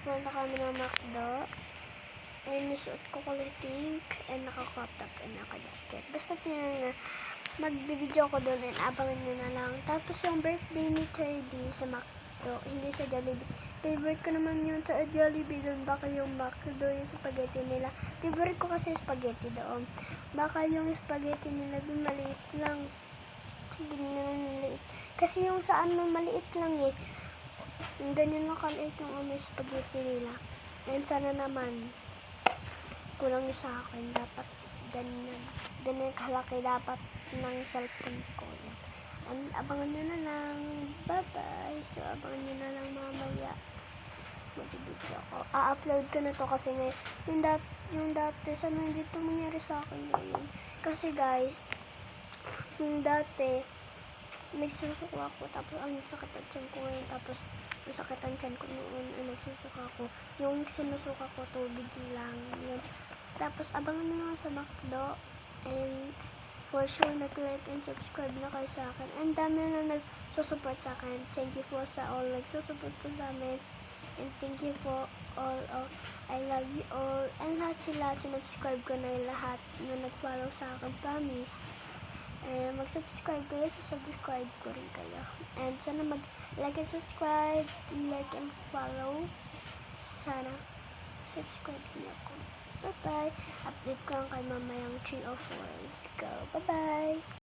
Punta kami ng McDo. And nisuot ko kulay pink. And naka-crop top and naka-jacket. Basta na magbibideo ko doon and abangan nyo na lang. Tapos yung birthday ni Kirby sa McDo, hindi sa Jollibee. Favorite ko naman yun sa Jollibee doon. Baka yung McDo, yung spaghetti nila. Favorite ko kasi spaghetti doon. Baka yung spaghetti nila doon maliit lang. Hindi naman maliit. Kasi yung sa ano maliit lang eh. Ganyan lang kaliit yung spaghetti nila. And sana naman kulang yung sa akin. Dapat ganyan kalaki dapat ng cellphone ko. And abangan nyo na lang. Bye-bye. So, abangan nyo na lang mamaya. Mag-video ako. A-upload ko na to kasi yung dati, sana hindi ito mangyari sa akin ngayon. Kasi guys, yung dati, nagsusuka ako. Tapos, ang sakit ang tiyan ko ngayon. Tapos, ang sakit ang tiyan ko noon. Nagsusuka ako. Yung sinusuka ko, tubig lang. Yun. Tapos, abangan nyo na sa McDo. And, for sure, nag-like and subscribe na kayo sa akin. And dami na nagsusupport sa akin. Thank you po sa all nagsusupport po sa amin. And thank you po all. I love you all. And lahat sila, sinubscribe ko na yung lahat na nag-follow sa akin. Promise. And mag-subscribe kayo, so subscribe ko rin kayo. And sana mag-like and subscribe, like and follow. Sana subscribe niyo ako. Bye-bye. Update ko lang kay mamayang 3 or 4. Let's go. Bye-bye.